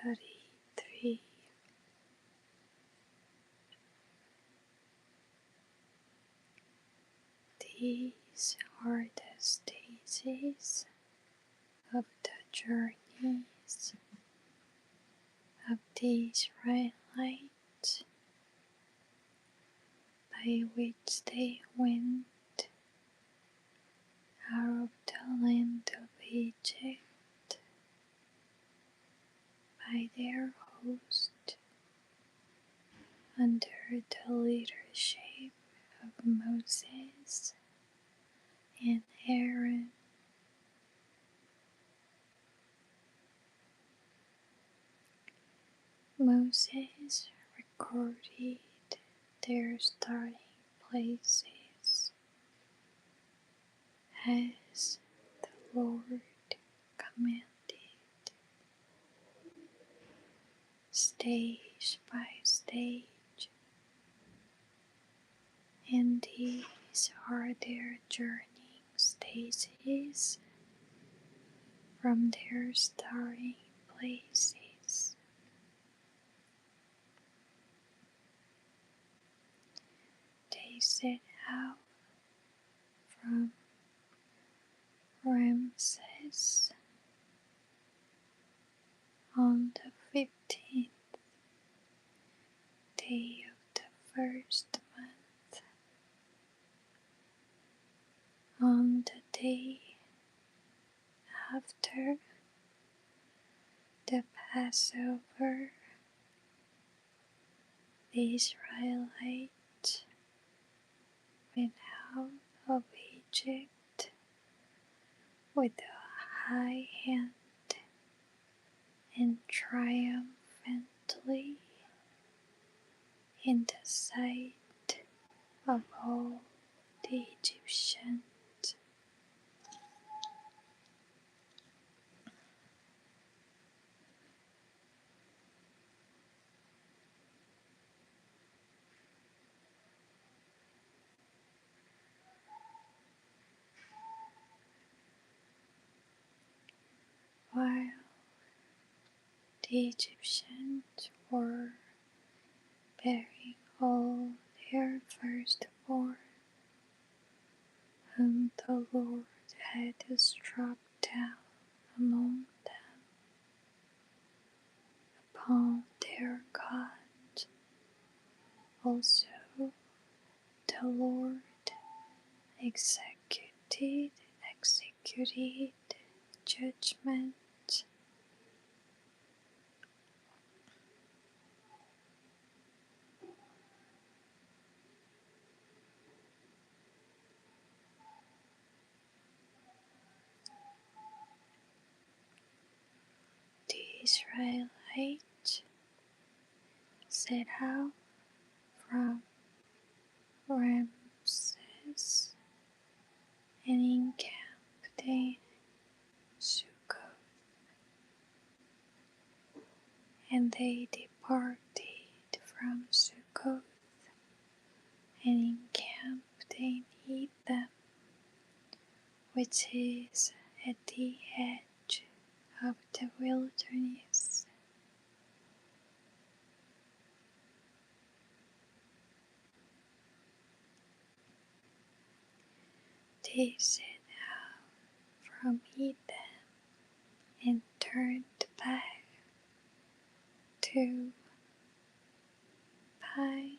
33. These are the stages of the journeys of the Israelites by which they went out of the land of Egypt by their host under the leadership of Moses and Aaron. Moses recorded their starting places as the Lord commanded, stage by stage, and these are their journeying stages from their starting places. They set out from Ramses on the 15th day of the first month. On the day after the Passover, the Israelites went out of Egypt with a high hand and triumphantly in the sight of all the Egyptians. While the Egyptians were bearing all their firstborn, whom the Lord had struck down among them, upon their gods. Also the Lord executed judgment. The Israelites set out from Ramses and encamped in Succoth, and they departed from Succoth and encamped in Etham, which is at the edge of the wilderness. They set out from Etham and turned back to Pi-hahiroth,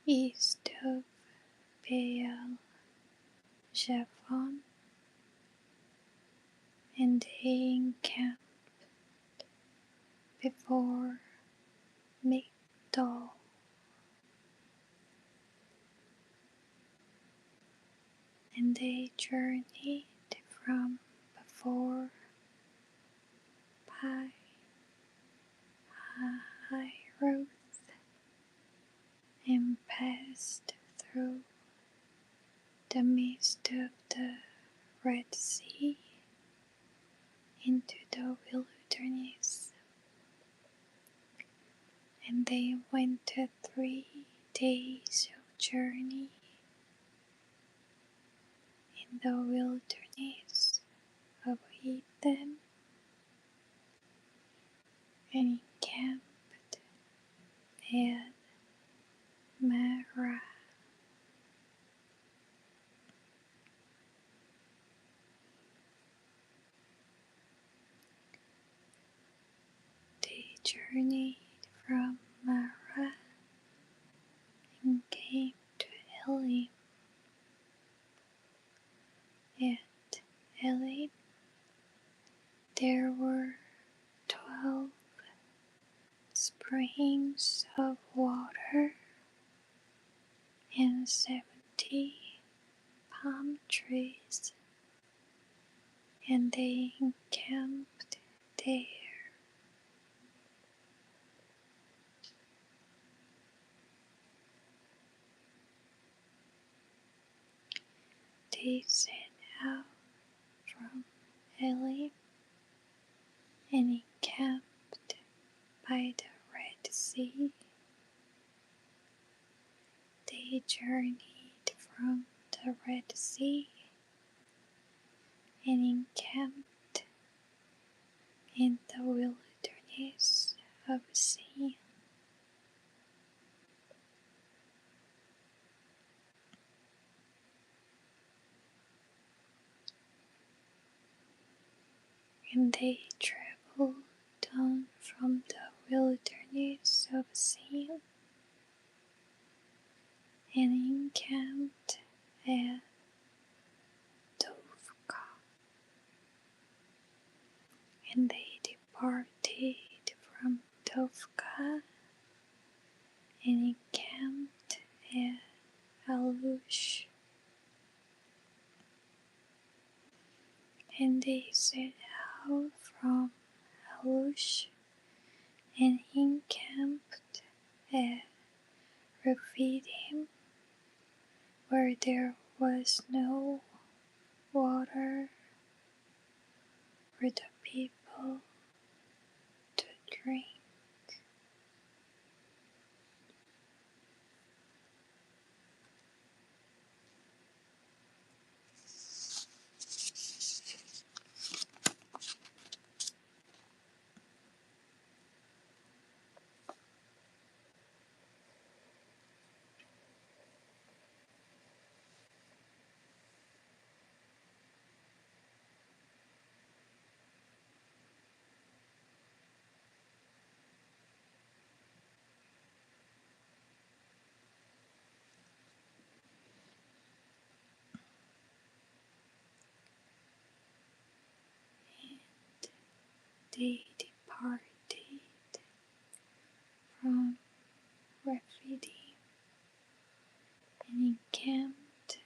east of Baal-zephon, and they encamped before Migdol. And they journeyed from before Pi-hahiroth and passed through the midst of the Red Sea into the wilderness. And they went 3 days of journey the wilderness of Eden and encamped at Marah. They journeyed from Marah and came to Elim. At Elim there were 12 springs of water and 70 palm trees, and they encamped there. They set out from Elim and encamped by the Red Sea. They journeyed from the Red Sea and encamped in the wilderness of Sin. And they traveled down from the wilderness of Sin and encamped at Dovka. And they departed from Dovka and encamped at Alush. And they set out from Alush and encamped at Rephidim, where there was no water for the people to drink. They departed from Rephidim and encamped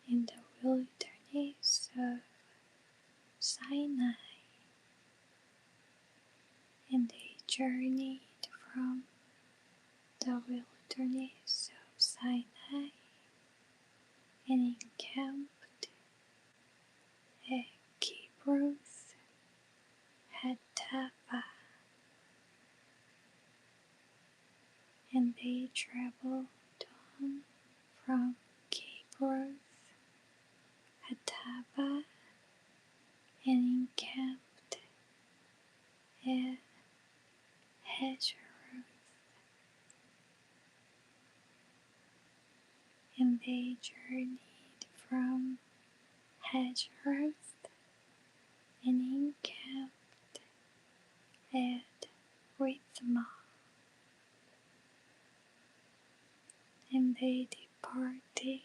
in the wilderness of Sinai. And they journeyed from the wilderness of Sinai and encamped at Kibroth Hattaavah. And they traveled on from Kibroth Hattaavah and encamped at Hazeroth. And they journeyed from Hazeroth and encamped at Rithmah. And they departed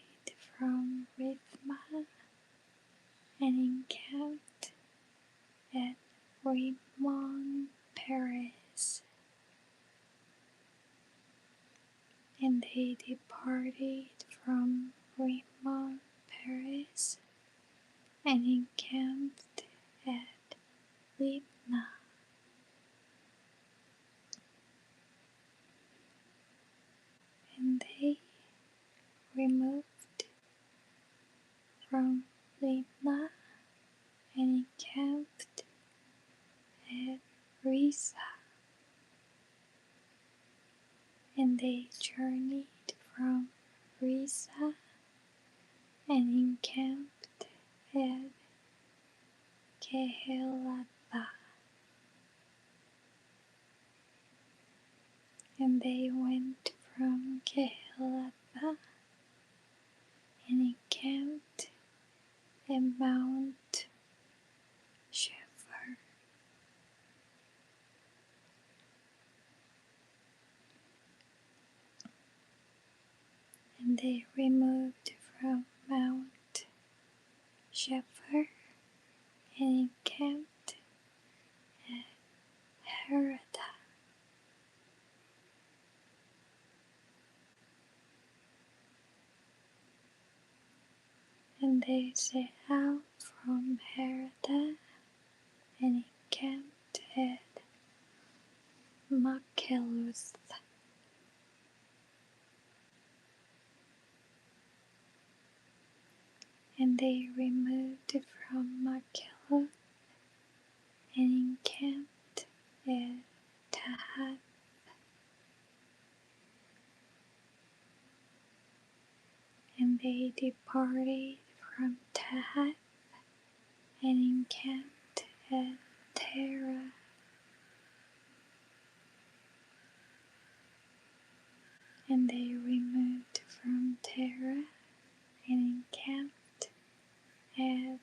from Rithmah and encamped at Rimmon Perez. And they departed from Rimmon Perez and encamped at Libnah. And they removed from Libnah and encamped at Risa. And they journeyed from Risa and encamped at Kehelata, and they went from Kehelata and encamped at Mount Shephar. And they removed from Mount Shephar and encamped at Harada. And they set out from Harada and encamped at Machpelah. And they removed from Machpelah and encamped at Tahat. And they departed from Tahat and encamped at Terah. And they removed from Terah and encamped at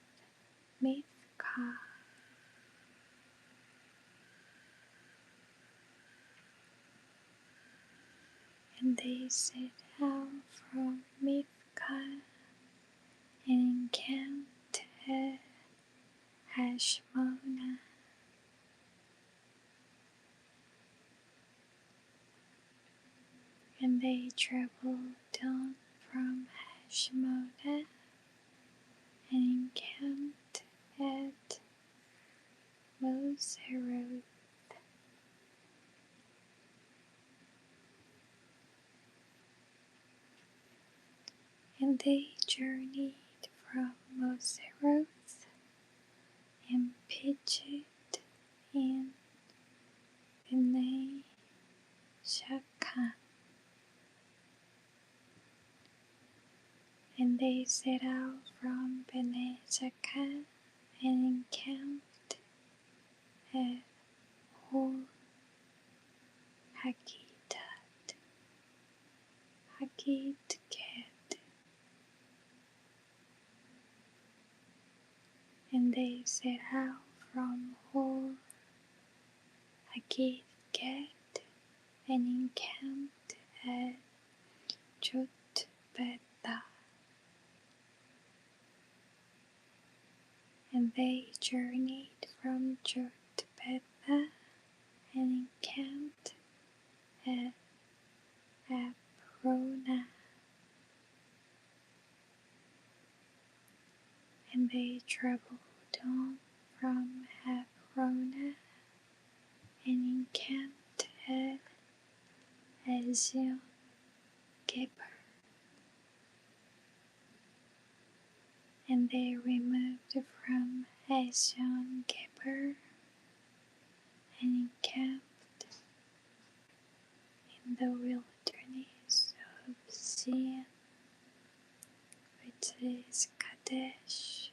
Mithkah. And they set out from Mithkah and encamped at Hashmona. And they traveled down from Hashmona and encamped at Moseroth. And they journeyed from Moseroth and pitched in Bnei Shaakan. And they set out from Bnei Shaakan and encamped at Hor Haggidgad. And they set out from Hor Haggidgad and encamped at Jotbetha. And they journeyed from Jotbetha and encamped at Abrona. And they traveled on from Abrona and encamped at Ezion Geber. And they removed from Ezion Geber and encamped in the wilderness of Zin, which is Kadesh.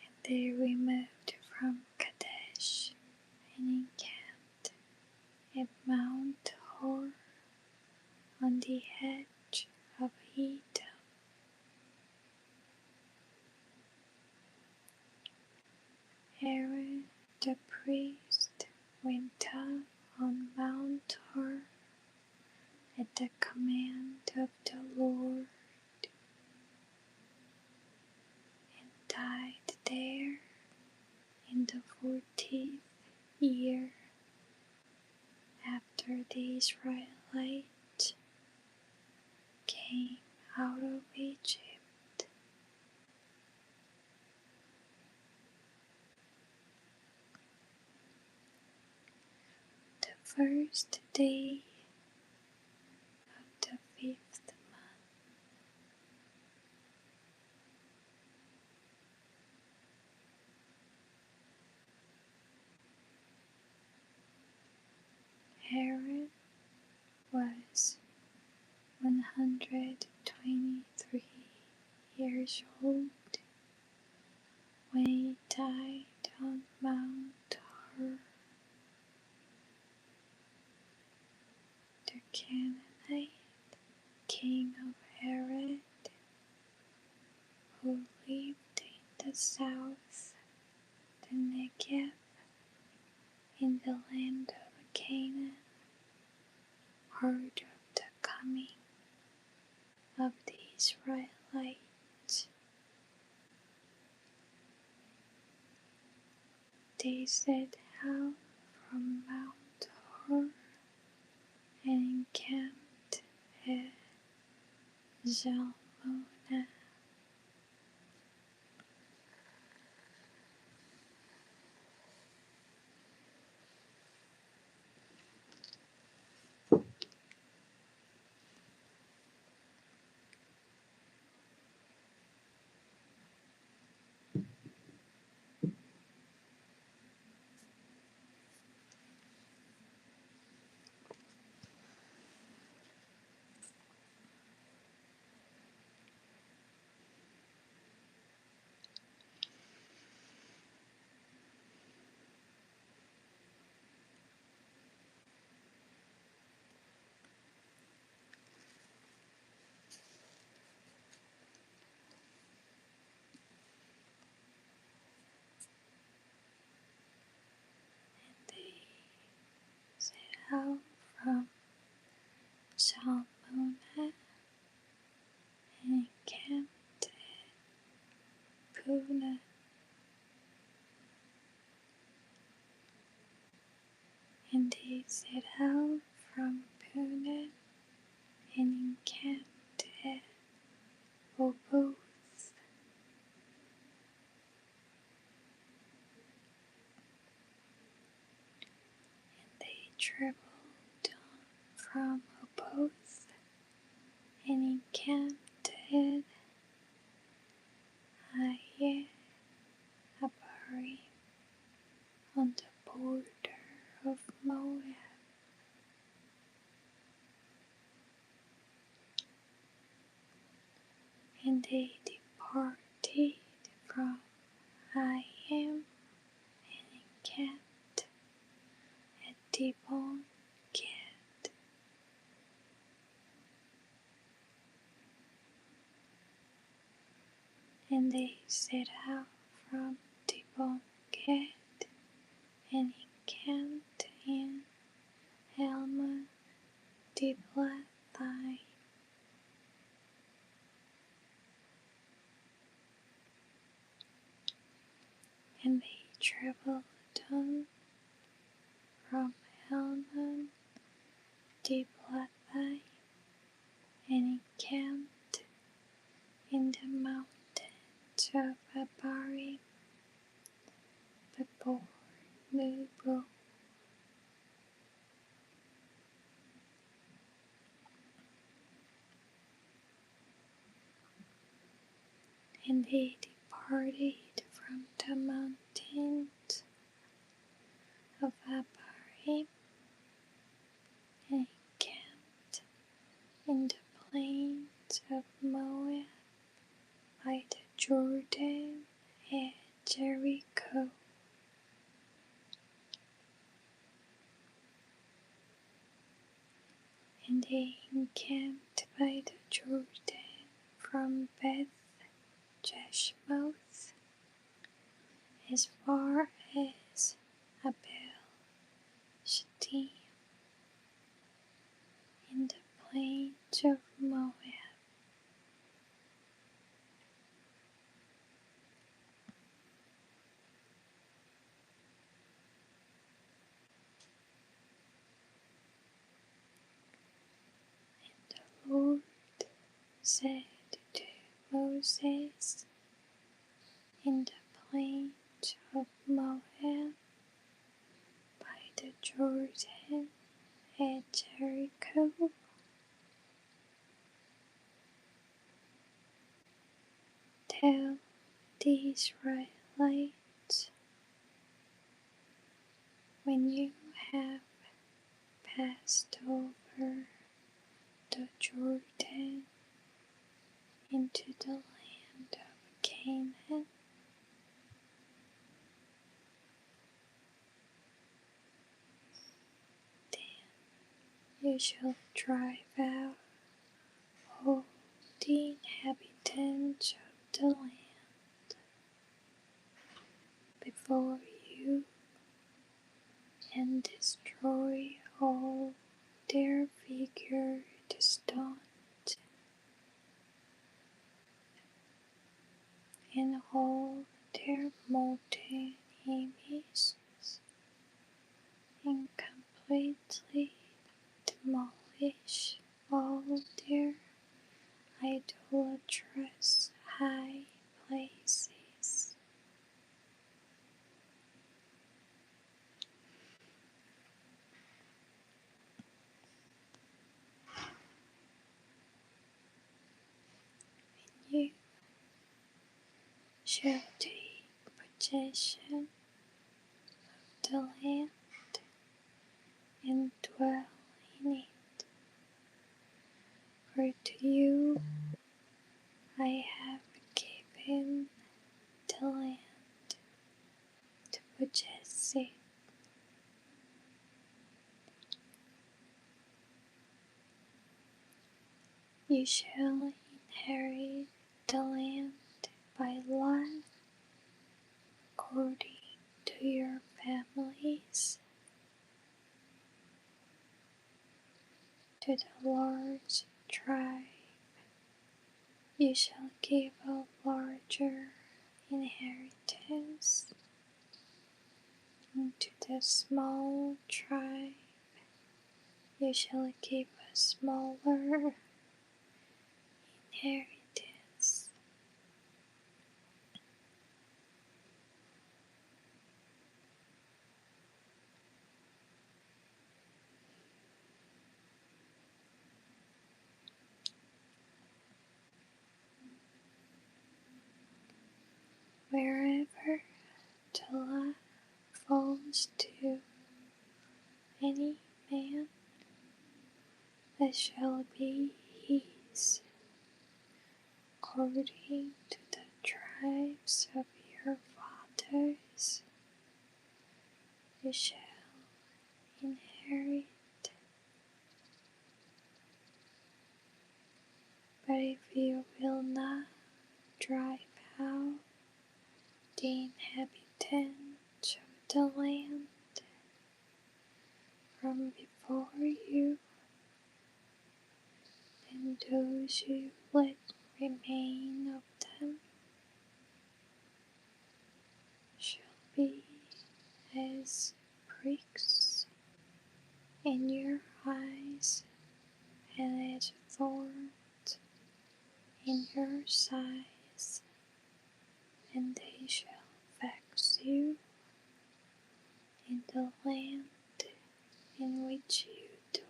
And they removed from Kadesh and encamped at Mount Hor on the edge of Edom. Aaron the priest went up on Mount Hor at the command of the Lord and died there in the 14th year after the Israelites came out of Egypt. The first day of the 5th month, Aaron was 123 years old when he died on Mount Hor. The Canaanite king of Arad, who lived in the south, the Negev, in the land of Canaan, heard of the coming of the Israelites. They set out from Mount Hor and encamped at Zalmunna. They set out from Zalmunna and encamped at Puna. And they set out from Puna and encamped at Oboth. They traveled on from Oboth and encamped at Iye Abarim on the border of Moab. And they departed from Iam and encamped at Dibon Gad. And they set out from Dibon Gad and encamped in Almon Diblathai. And they traveled on from Almon Diblathai and encamped in the mountains of Abarim before Nebo. And they departed from the mountains of Abarim and encamped in the plains of Moab by the Jordan at Jericho. And they encamped by the Jordan from Beth Jeshimoth as far as Abel Shittim in the plains of Moab. The Lord said to Moses in the plains of Moab by the Jordan at Jericho, tell the Israelites, when you have passed over the Jordan into the land you shall drive out all the inhabitants of the land before you, and destroy all their figured stones and all their molten images, and completely demolish all their idolatrous high places. You shall take possession of the land and dwell in it, for to you I have given the land to possess it. You shall inherit the land by lot according to your families, to the large tribe you shall give a larger inheritance, and to the small tribe you shall give a smaller inheritance. Wherever the lot falls to any man, that shall be his, according to the tribes of your fathers, you shall inherit. But if you will not drive out the inhabitants of the land from before you, then those you let remain of them shall be as pricks in your eyes and as thorns in your sides, and they shall vex you in the land in which you dwell.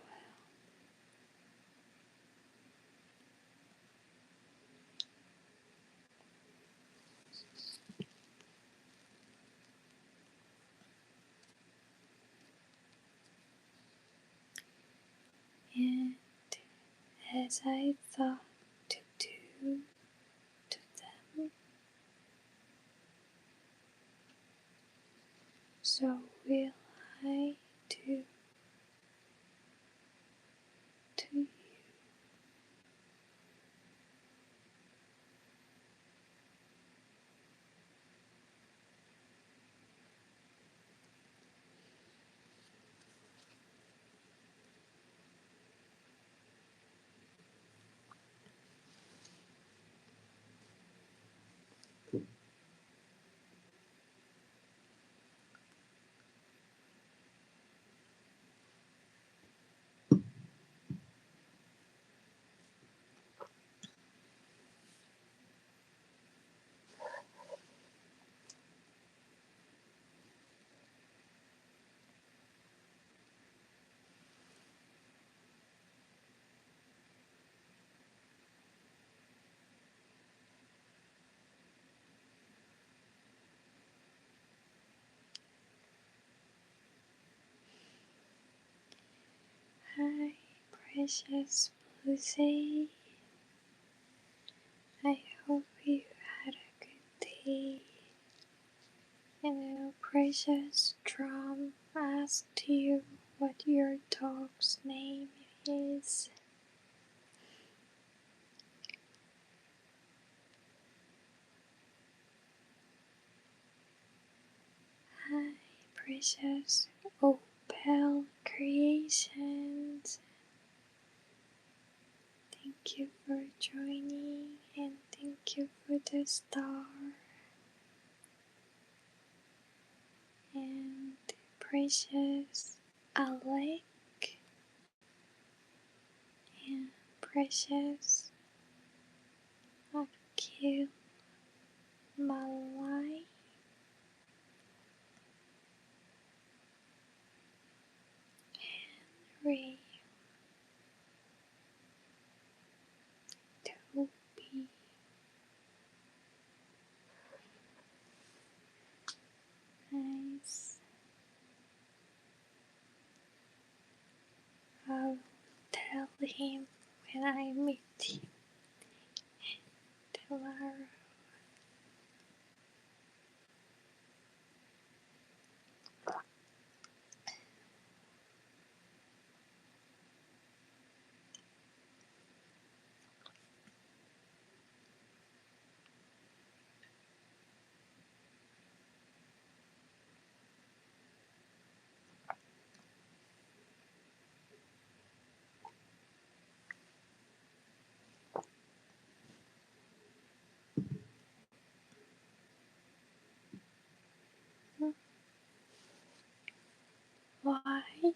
And as I thought to do to them, so will I do to you. Hi, precious Lucy. I hope you had a good day. And our precious Drum asked you what your dog's name is Hi, precious opal creations. Thank you for joining and thank you for the star. And precious Alec and precious Akil Malai, Ray, Toby, Nice. I'll tell him when I meet him tomorrow. Why? Are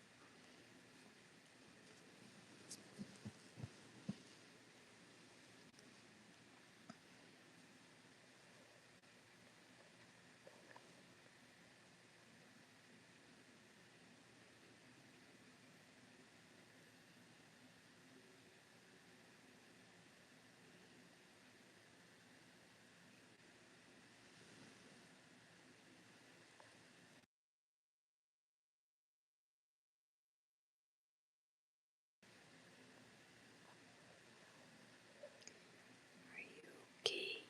you okay,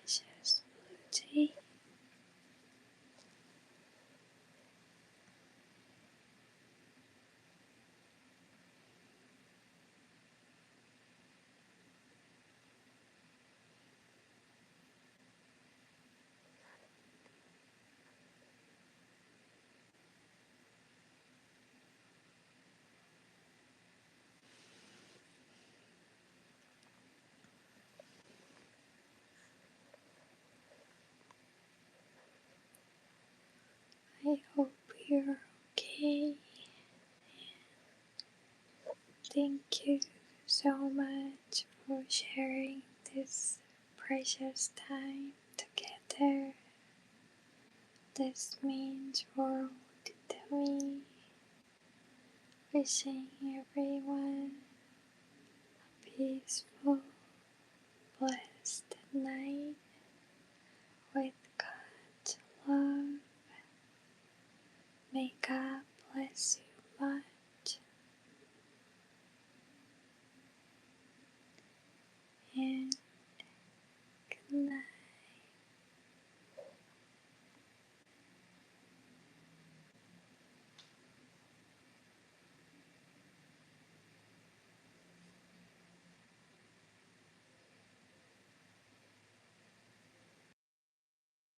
precious Blue? I hope you're okay. Thank you so much for sharing this precious time together. This means world to me. Wishing everyone a peaceful, blessed night.